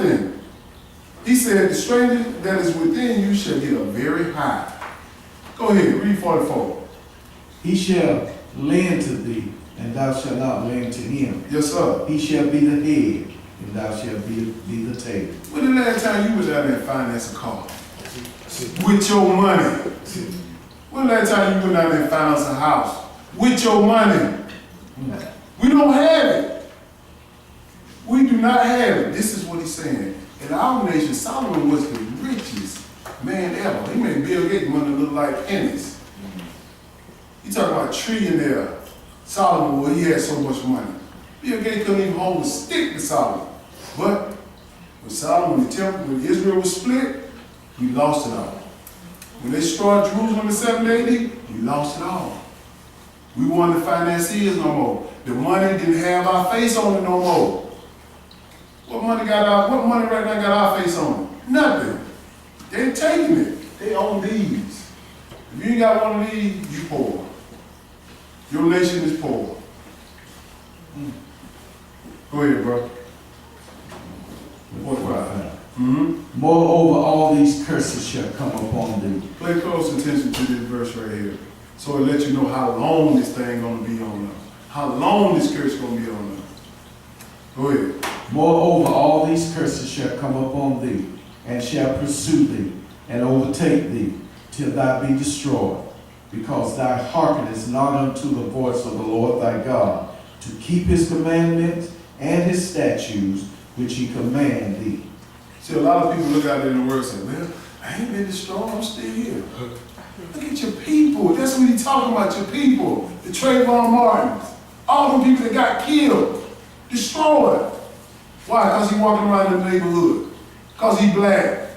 nothing. He said, the stranger that is within you shall get a very high. Go ahead, read 44. He shall lend to thee, and thou shalt not lend to him. Yes, sir. He shall be the head, and thou shalt be the tail. When the last time you was out there and financed a car? With your money. When the last time you went out there and financed a house? With your money. We don't have it. We do not have it. This is what he's saying. In our nation, Solomon was the richest man ever. He made Bill Gates money look like pennies. You talking about trillionaire Solomon, well, he had so much money. Bill Gates couldn't even hold a stick to Solomon. But when Solomon, the temple, when Israel was split, we lost it all. When they destroyed Jerusalem in 780, we lost it all. We wanted the financiers no more. The money didn't have our face on it no more. What money right now got our face on it? Nothing. They're taking it. They own these. If you ain't got one of these, you poor. Your nation is poor. Go ahead, bro. What about? Moreover, all these curses shall come upon thee. Pay close attention to this verse right here. So it lets you know how long this thing gonna be on us. How long this curse gonna be on us. Go ahead. Moreover, all these curses shall come upon thee, and shall pursue thee, and overtake thee, till thou be destroyed, because thou hearkenest not unto the voice of the Lord thy God, to keep his commandments and his statutes, which he command thee. See, a lot of people look out there in the world and say, well, I ain't been destroyed, I'm still here. Look at your people. That's what he's talking about, your people. The Trayvon Martins. All the people that got killed, destroyed. Why? Because he walking around in the neighborhood. Because he black.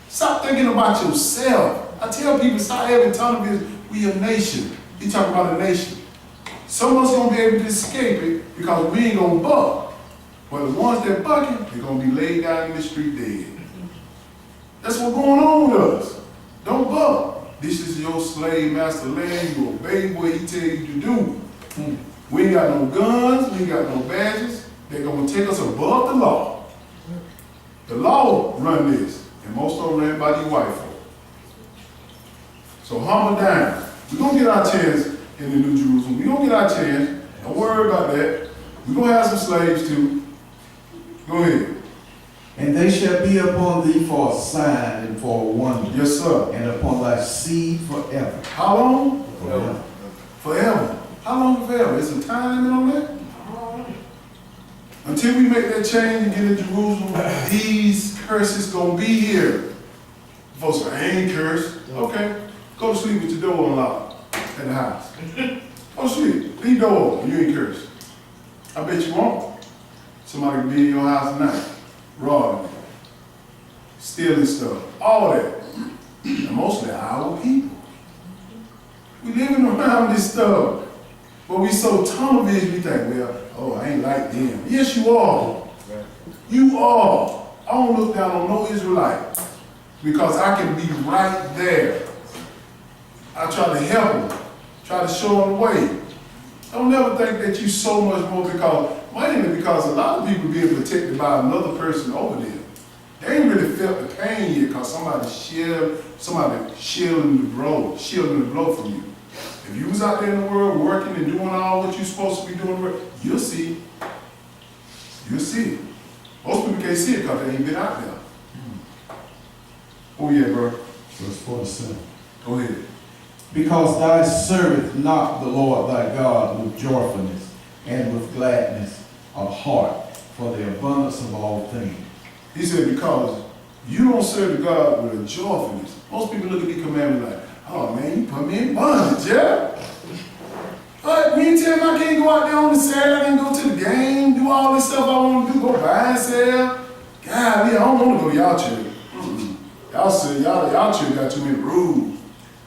Stop thinking about yourself. I tell people, stop having tunnel vision. We a nation. He talking about a nation. Someone's going to be able to escape it because we ain't going to buck. But the ones that bucking, they're going to be laid down in the street dead. That's what's going on with us. Don't buck. This is your slave master land. You obey what he tell you to do. We ain't got no guns. We ain't got no badges. They're going to take us above the law. The law run this. And most of them ran by these white folk. So humble down. We're going to get our chance in the New Jerusalem. We're going to get our chance. Don't worry about that. We're going to have some slaves too. Go ahead. And they shall be upon thee for a sign and for a wonder. Yes, sir. And upon thy seed forever. How long? Forever. Forever. How long forever? Is there a time limit on that? Until we make that change and get in Jerusalem, these curses gonna be here. Folks say, I ain't cursed. Okay. Go to sleep with your door unlocked at the house. Go to sleep. Leave the door open. You ain't cursed. I bet you won't. Somebody can be in your house tonight, robbing, stealing stuff, all that. And mostly our people. We living around this stuff. But we so tunnel vision, we think, well, oh, I ain't like them. Yes, you are. You are. I don't look down on no Israelite because I can be right there. I try to help them, try to show them the way. Don't never think that you so much more mainly because a lot of people being protected by another person over them. They ain't really felt the pain yet because somebody shielding the blow from you. If you was out there in the world working and doing all what you're supposed to be doing, you'll see. You'll see it. Most people can't see it because they ain't been out there. Oh yeah, bro. Verse 47. Go ahead. Because thou servest not the Lord thy God with joyfulness and with gladness of heart for the abundance of all things. He said, because you don't serve the God with a joyfulness. Most people look at these commandments like, oh man, you put me in bondage, yeah? But me and Tim, I can't go out there on the Saturday and go to the game, do all this stuff I want to do, go buy and sell. God, I don't want to go to y'all church. Y'all say y'all church got too many rules.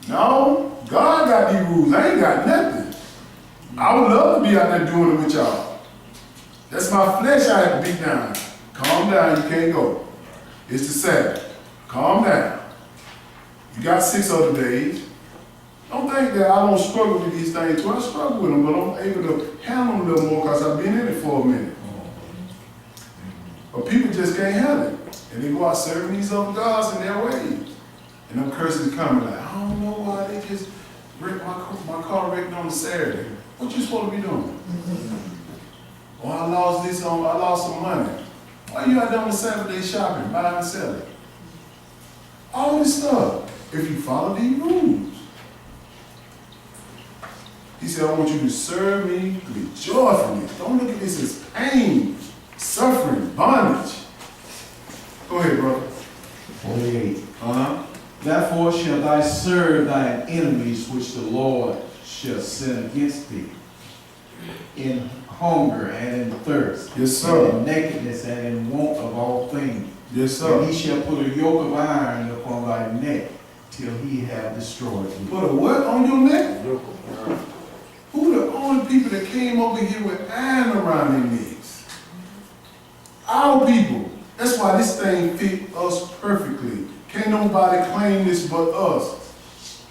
No, God got these rules. I ain't got nothing. I would love to be out there doing it with y'all. That's my flesh I have to beat down. Calm down, you can't go. It's the Sabbath. Calm down. You got 6 other days. Don't think that I don't struggle with these things. Well, I struggle with them, but I'm able to handle them a little more because I've been in it for a minute. But people just can't handle it. And they go out serving these other gods in their ways. And them curses coming like, I don't know why they just wrecked my car wrecked on a Saturday. What you supposed to be doing? Or I lost some money. Why you out there on the Saturday shopping, buying and selling? All this stuff. If you follow these rules. He said, I want you to serve me with joyfully. Don't look at this as pain, suffering, bondage. Go ahead, brother. 48. Uh-huh. Therefore shall thou serve thine enemies which the Lord shall send against thee, in hunger and in thirst, Yes, sir. and in nakedness and in want of all things. Yes, sir. And he shall put a yoke of iron upon thy neck till he have destroyed thee. Put a what on your neck? Who the only people that came over here with iron around their necks? Our people. That's why this thing fit us perfectly. Can't nobody claim this but us.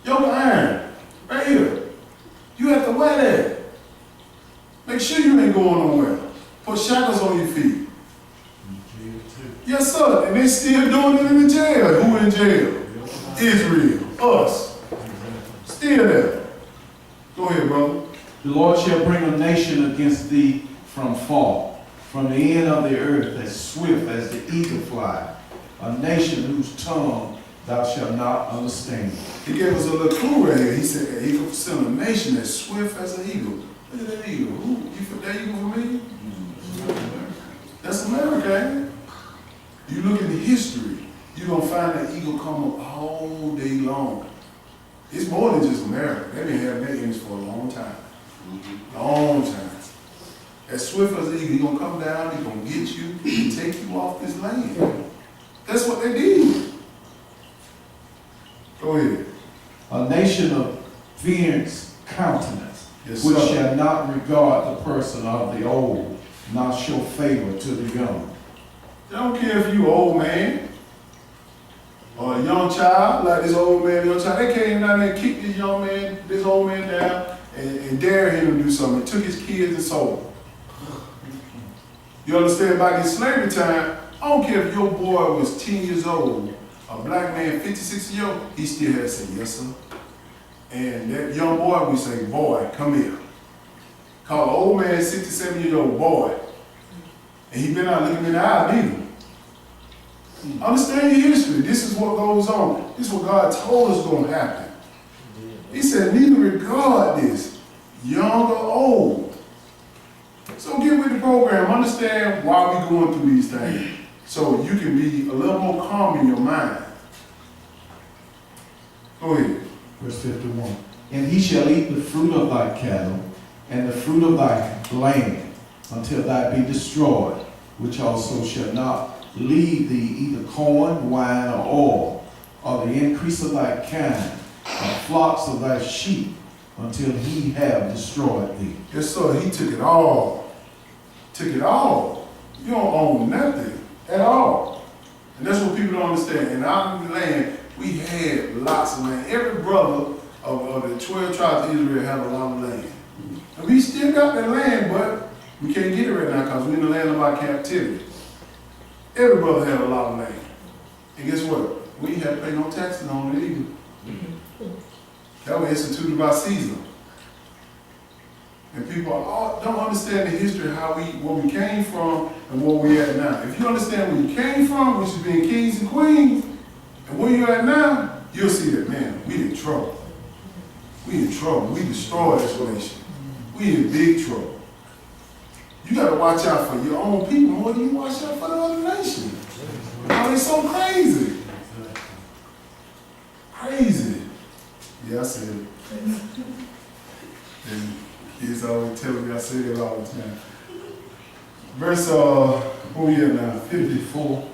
Yoke of iron, right here. You have to wear that. Make sure you ain't going nowhere. Put shackles on your feet. Yes, sir. And they still doing it in the jail. Who in jail? Israel. Us. Still there. Go ahead, brother. The Lord shall bring a nation against thee from far, from the end of the earth, as swift as the eagle fly, a nation whose tongue thou shalt not understand. He gave us a little clue right here. He said he could send a nation as swift as an eagle. Look at that eagle. Who? You for that eagle for me? That's America, ain't it? You look at the history, you're going to find that eagle come up all day long. It's more than just America. They've been having that image for a long time. Long time. As swift as an eagle, he's going to come down, he's going to get you and take you off this land. That's what they did. Go ahead. A nation of fierce countenance, Yes, which sir. shall not regard the person of the old, nor show favor to the young. They don't care if you old man or a young child, like this old man, young child. They came down there and kicked this young man, this old man down and dared him to do something. Took his kids and sold them. You understand? Back in slavery time, I don't care if your boy was 10 years old, a black man 56 years old, he still had to say yes, sir. And that young boy would say, boy, come here. Call an old man, 67 years old boy. And he been out looking in the eye, neither. Understand your history. This is what goes on. This is what God told us going to happen. He said, neither regard this, young or old. So get with the program. Understand why we're going through these things. So you can be a little more calm in your mind. Go ahead. Verse 51. And he shall eat the fruit of thy cattle, and the fruit of thy land, until thou be destroyed, which also shall not leave thee either corn, wine, or oil, or the increase of thy kind, or flocks of thy sheep, until he have destroyed thee. Yes, sir. He took it all. Took it all. You don't own nothing at all. And that's what people don't understand. In our land, we had lots of land. Every brother of the 12 tribes of Israel had a lot of land. And we still got that land, but we can't get it right now because we're in the land of our captivity. Every brother had a lot of land. And guess what? We ain't had to pay no taxes on it either. That was instituted by Caesar. And people don't understand the history of where we came from and where we at now. If you understand where you came from, which is being kings and queens, and where you're at now, you'll see that, man, we in trouble. We in trouble. We destroyed this nation. We in big trouble. You got to watch out for your own people more than you watch out for the other nation. Oh, they so crazy. Crazy. Yeah, I said it. And kids always tell me I say it all the time. Verse, where we at now? 54.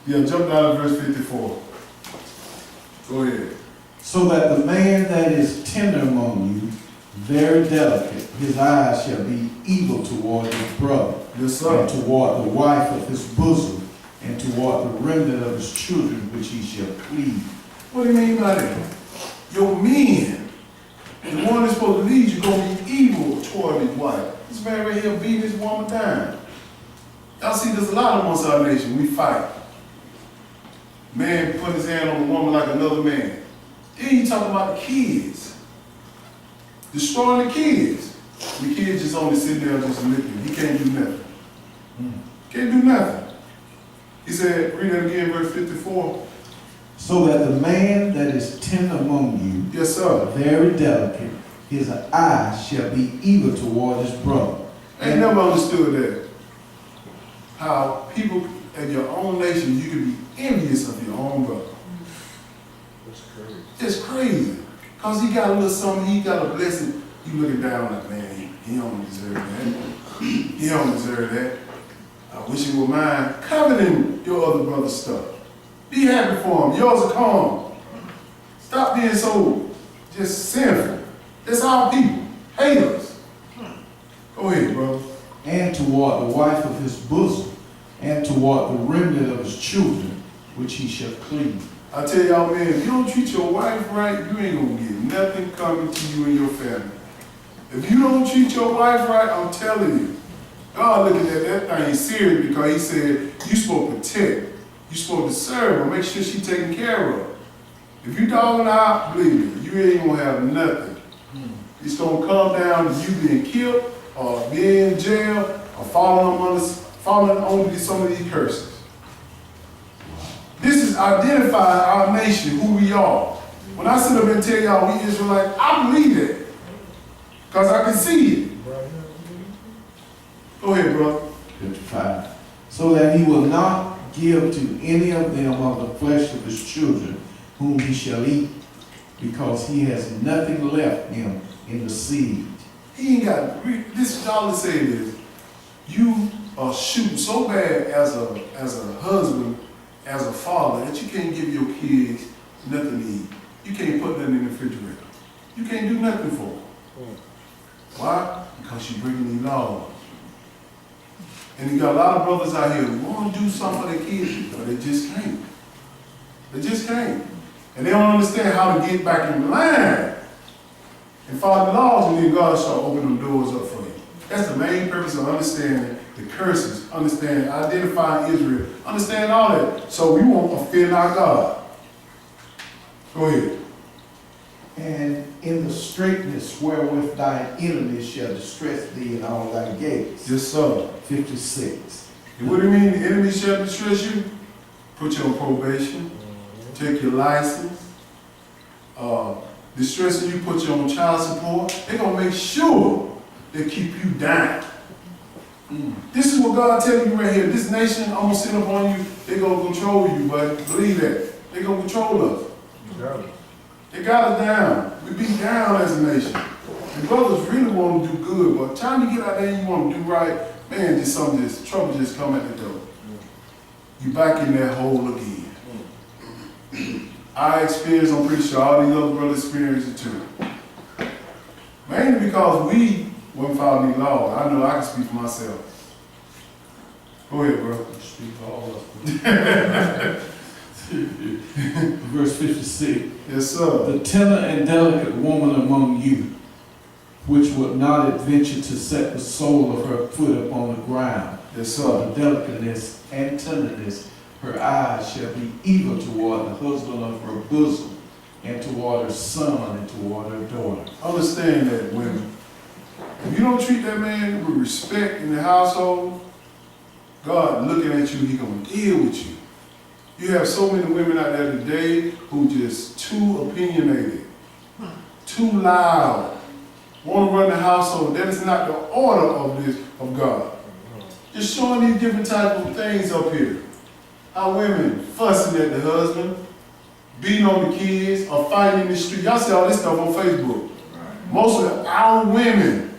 Yeah, jump down to verse 54. Go ahead. So that the man that is tender among you, very delicate, his eyes shall be evil toward his brother, Yes, sir. and toward the wife of his bosom, and toward the remnant of his children, which he shall cleave. What do you mean by that? Your men, the one that's supposed to lead you, going to be evil toward his wife. This man right here beating his woman down. Y'all see, there's a lot amongst our nation. We fight. Man put his hand on a woman like another man. Then you talk about the kids. Destroying the kids. The kids just only sitting there just looking. He can't do nothing. Can't do nothing. He said, read that again, verse 54. So that the man that is tender among you, Yes, sir. very delicate, his eye shall be evil toward his brother. I ain't never understood that. How people in your own nation, you can be envious of your own brother. That's crazy. It's crazy. Because he got a little something, he got a blessing. You looking down like, man, he don't deserve that. He don't deserve that. I wish it were mine. Coveting your other brother's stuff. Be happy for him. Yours are calm. Stop being so just sinful. That's our people. Haters. Go ahead, bro. And toward the wife of his bosom, and toward the remnant of his children, which he shall cleave. I tell y'all, man, if you don't treat your wife right, you ain't gonna get nothing coming to you and your family. If you don't treat your wife right, I'm telling you, God looking at that thing serious because he said, you supposed to protect, you supposed to serve her, make sure she's taken care of. If you dogging her out, believe me, you ain't gonna have nothing. It's gonna come down to you being killed, or being in jail, or falling under some of these curses. This is identifying our nation, who we are. When I sit up and tell y'all we Israelites, I believe it. Because I can see it. Go ahead, brother. 55. So that he will not give to any of them of the flesh of his children, whom he shall eat, because he has nothing left him in the seed. He ain't got, this is all it said is, you are shooting so bad as a husband, as a father, that you can't give your kids nothing to eat. You can't put nothing in the refrigerator. You can't do nothing for them. Why? Because you're breaking these laws. And you got a lot of brothers out here who want to do something for their kids, but they just can't. They just can't. And they don't understand how to get back in line and follow the laws, and then God start opening them doors up for you. That's the main purpose of understanding the curses, understanding, identifying Israel, understanding all that. So we won't offend our God. Go ahead. And in the straightness wherewith thine enemies shall distress thee in all thy gates. Yes, sir. 56. And what do you mean the enemy shall distress you? Put you on probation, take your license, distressing you, put you on child support. They're going to make sure they keep you down. This is what God telling you right here. This nation, I'm going to send upon you. They're going to control you, buddy. Believe that. They're going to control us. They got us down. We be down as a nation. And brothers really want to do good, but time you get out there and you want to do right, man, trouble just come at the door. You back in that hole again. I experienced, I'm pretty sure all these other brothers experienced it too. Mainly because we wasn't following these laws. I know I can speak for myself. Go ahead, bro. Speak for all of us. Verse 56. Yes, sir. The tender and delicate woman among you, which would not adventure to set the sole of her foot upon the ground. Yes, For sir. the delicateness and tenderness, her eyes shall be evil toward the husband of her bosom, and toward her son, and toward her daughter. Understand that, women. If you don't treat that man with respect in the household, God looking at you, he gonna deal with you. You have so many women out there today who just too opinionated, too loud, want to run the household. That is not the order of God. Just showing these different types of things up here. How women fussing at the husband, beating on the kids, or fighting in the street. Y'all see all this stuff on Facebook. Most of our women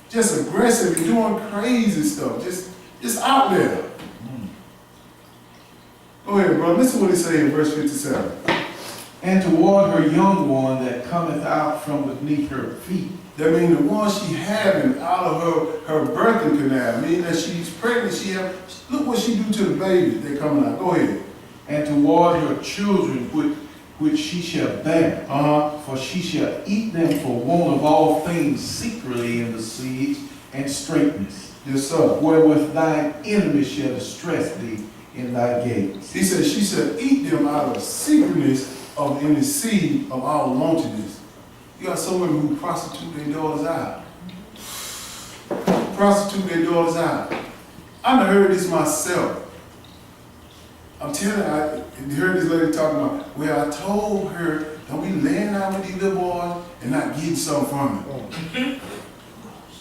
just aggressive and doing crazy stuff, just out there. Go ahead, bro. Listen to what he says in verse 57. And toward her young one that cometh out from beneath her feet. That means the one she having out of her birthing canal, meaning that she's pregnant, look what she do to the babies that coming out. Go ahead. And toward her children which she shall bear. For she shall eat them for want of all things secretly in the siege and straitness. Yes, sir. wherewith thine enemy shall distress thee in thy gates. He said, she shall eat them out of the secretness of in the seed of our wantonness. You got some women who prostitute their daughters out. Prostitute their daughters out. I done heard this myself. I'm telling you, I heard this lady talking about, well, I told her, don't be laying out with these little boys and not getting something from them.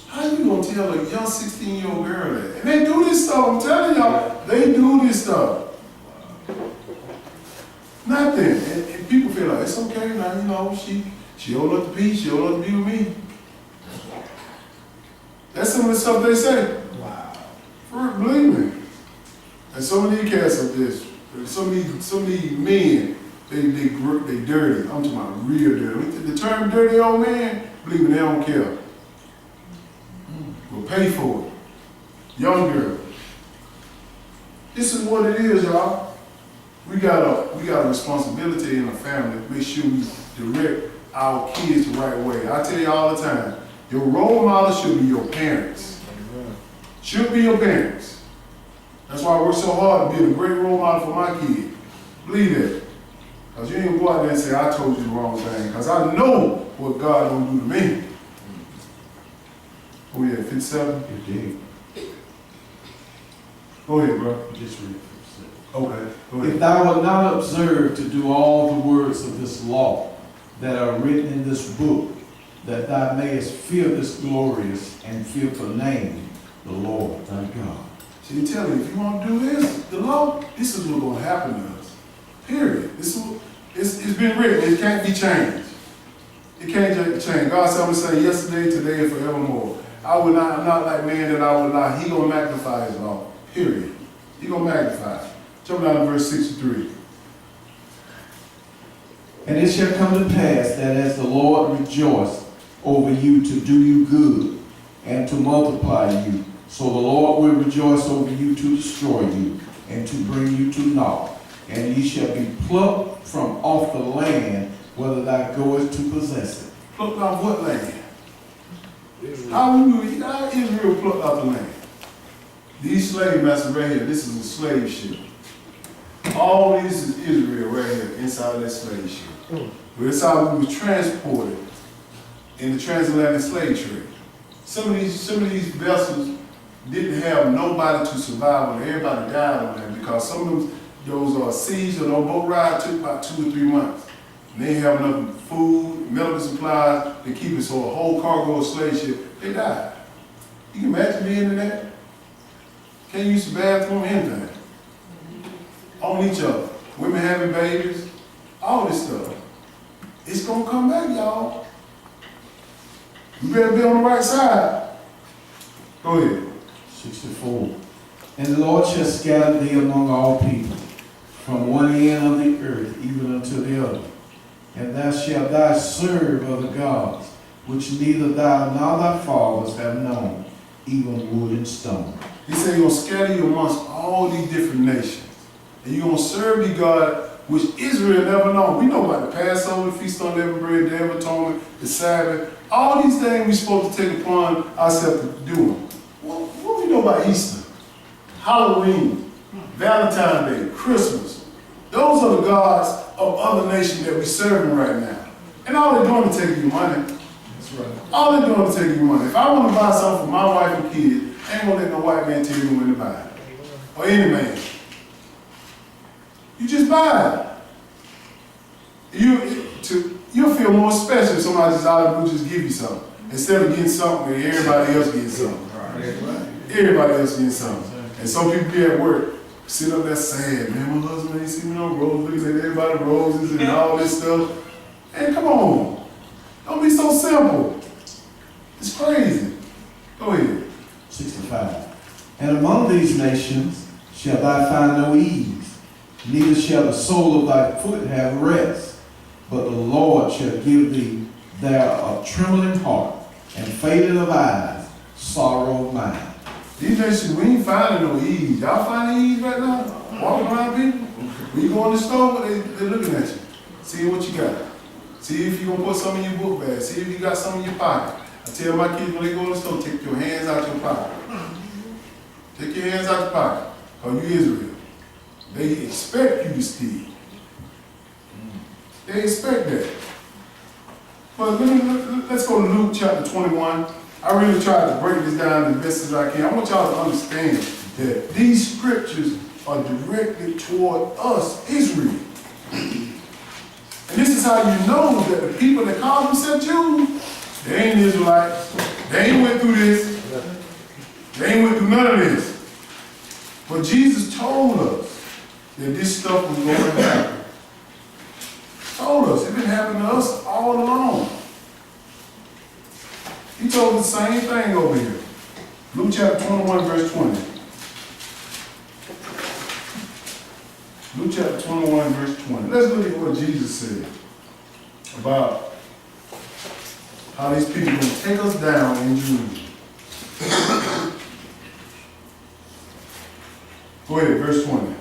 How you gonna tell a young 16-year-old girl that? And they do this stuff, I'm telling y'all, they do this stuff. Nothing. And people feel like, it's okay now, you know, she old enough to be, she old enough to be with me. That's some of the stuff they say. Wow. Believe me. And some of these cats are just, some of these men, they dirty. I'm talking about real dirty. The term dirty old man, believe me, they don't care. We'll pay for it. Young girl. This is what it is, y'all. We got a responsibility in the family to make sure we direct our kids the right way. I tell you all the time, your role model should be your parents. Should be your parents. That's why I work so hard to be a great role model for my kid. Believe that. Because you ain't gonna go out there and say, I told you the wrong thing. Because I know what God gonna do to me. Oh yeah, 57? You did. Go ahead, bro. Just read 57. Okay, go If ahead. thou wilt not observe to do all the words of this law that are written in this book, that thou mayest fear this glorious and fearful name, the Lord thy God. So you tell me, if you want to do this, the law, this is what's going to happen to us. Period. It's been written. It can't be changed. It can't change. God said, I'm going to say yesterday, today, and forevermore. I'm not like man that I will lie. He going to magnify his law. Period. He going to magnify it. Jump down to verse 63. And it shall come to pass that as the Lord rejoiced over you to do you good and to multiply you, so the Lord will rejoice over you to destroy you and to bring you to naught. And ye shall be plucked from off the land, whether thou goest to possess it. Plucked off what land? How Israel plucked off the land? These slave masters right here, this is a slave ship. All this is Israel right here inside of that slave ship. But it's how we were transported in the transatlantic slave trade. Some of these vessels didn't have nobody to survive when everybody died on them because some of those siege or those boat rides took about 2 or 3 months. And they didn't have enough food, medical supplies to keep it, so a whole cargo of slave ship, they died. You can imagine being in that? Can't use the bathroom, anything. On each other. Women having babies, all this stuff. It's gonna come back, y'all. You better be on the right side. Go ahead. 64. And the Lord shall scatter thee among all people, from one end of the earth even unto the other. And thou shalt thou serve other gods, which neither thou nor thy fathers have known, even wood and stone. He said he's gonna scatter you amongst all these different nations. And you're gonna serve the God which Israel never known. We know about the Passover, the Feast on Unleavened Bread, the Day of Atonement, the Sabbath. All these things we're supposed to take upon ourselves to do. What do we know about Easter? Halloween, Valentine's Day, Christmas. Those are the gods of other nations that we're serving right now. And all they're doing is taking your money. That's right. All they're doing is taking your money. If I want to buy something for my wife and kids, I ain't gonna let no white man tell me when to buy it. Or any man. You just buy it. You'll feel more special if somebody just out of the blue just give you something. Instead of getting something and everybody else getting something. Everybody else getting something. And some people be at work, sit up there sad, man, my husband ain't seen me no roses, looking at everybody roses and all this stuff. And come on. Don't be so simple. It's crazy. Go ahead. 65. And among these nations shall thou find no ease, neither shall the sole of thy foot have rest, but the Lord shall give thee there a trembling heart, and fading of eyes, sorrow of mind. These nations, we ain't finding no ease. Y'all finding ease right now? Walking around people? When you go in the store, they're looking at you. See what you got. See if you're going to put some in your book bag. See if you got some in your pocket. I tell my kids when they go to the store, take your hands out your pocket. Take your hands out the pocket. Or you Israel. They expect you to steal. They expect that. But let's go to Luke chapter 21. I really tried to break this down as best as I can. I want y'all to understand that these scriptures are directed toward us, Israel. And this is how you know that the people that call themselves Jews, they ain't Israelites. They ain't went through this. They ain't went through none of this. But Jesus told us that this stuff was going to happen. Told us. It's been happening to us all along. He told us the same thing over here. Luke chapter 21, verse 20. Luke chapter 21, verse 20. Let's look at what Jesus said about how these people are going to take us down in Jerusalem. Go ahead, verse 20.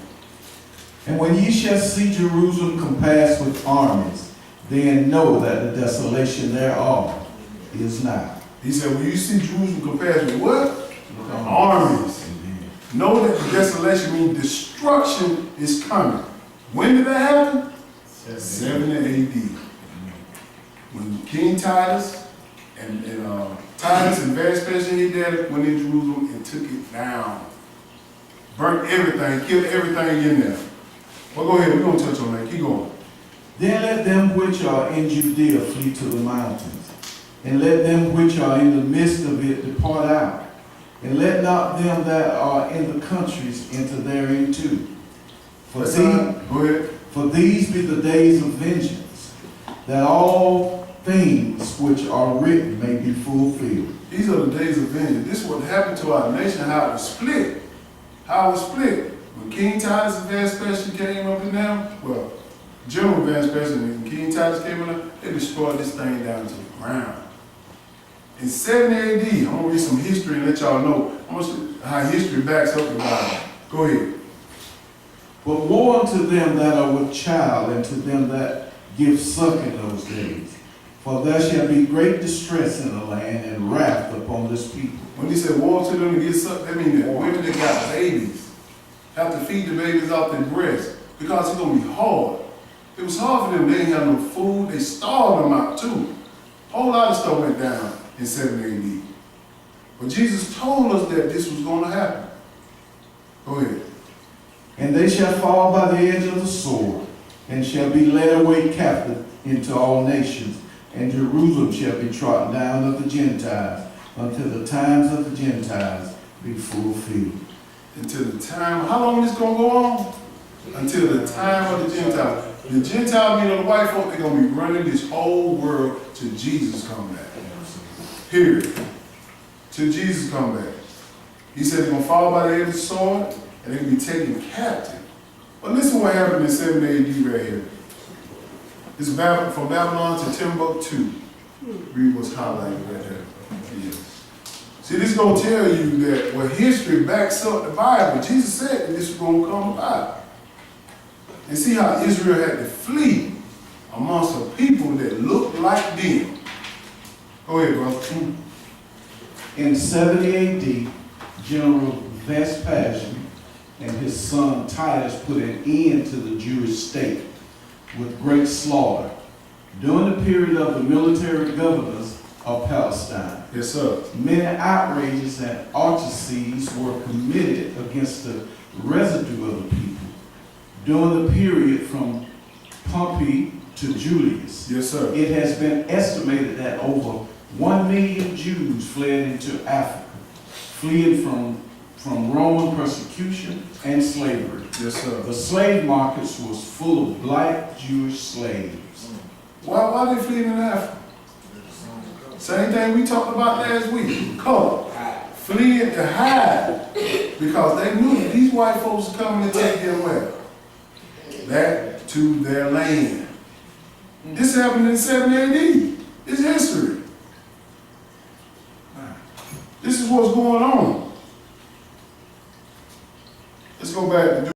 And when ye shall see Jerusalem compassed with armies, then know that the desolation thereof is nigh. He said, when you see Jerusalem compared with what? Armies. Know that the desolation means destruction is coming. When did that happen? 70 AD. When King Titus and Titus and Vespasian, he did went in Jerusalem and took it down. Burnt everything, killed everything in there. Well, go ahead, we're going to touch on that. Keep going. Then let them which are in Judea flee to the mountains, and let them which are in the midst of it depart out, and let not them that are in the countries enter therein too. For these be the days of vengeance, that all things which are written may be fulfilled. These are the days of vengeance. This is what happened to our nation, how it was split. How it was split. When King Titus and Vespasian came up in there, well, General Vespasian and King Titus came in there, they destroyed this thing down to the ground. In 70 AD, I'm going to read some history and let y'all know how history backs up the Bible. Go ahead. But woe unto them that are with child, and to them that give suck in those days. For there shall be great distress in the land, and wrath upon this people. When he said woe to them to get sucked, that means that women that got babies have to feed the babies off their breast because it's going to be hard. It was hard for them. They didn't have no food. They starved them out too. A whole lot of stuff went down in 70 AD. But Jesus told us that this was going to happen. Go ahead. And they shall fall by the edge of the sword, and shall be led away captive into all nations, and Jerusalem shall be trodden down of the Gentiles, until the times of the Gentiles be fulfilled. Until the time, how long is this going to go on? Until the time of the Gentiles. The Gentiles, meaning the white folk, they're going to be running this whole world till Jesus come back. Period. Till Jesus come back. He said they're going to fall by the edge of the sword, and they're going to be taken captive. But listen what happened in 70 AD right here. It's from Babylon to Timbuktu. Read what's highlighted right there. Yeah. See, this is going to tell you that what history backs up the Bible. Jesus said that this was going to come about. And see how Israel had to flee amongst a people that looked like them. Go ahead, brother. In 70 AD, General Vespasian and his son Titus put an end to the Jewish state with great slaughter during the period of the military governors of Palestine. Yes, sir. Many outrages and autocracies were committed against the residue of the people during the period from Pompey to Julius. Yes, sir. It has been estimated that over 1 million Jews fled into Africa, fleeing from Roman persecution and slavery. Yes, sir. The slave markets was full of black Jewish slaves. Why they fleeing in Africa? Same thing we talked about last week. Color. Fleeing to hide. Because they knew that these white folks were coming to take them where? Back to their land. This happened in 70 AD. It's history. This is what's going on. Let's go back to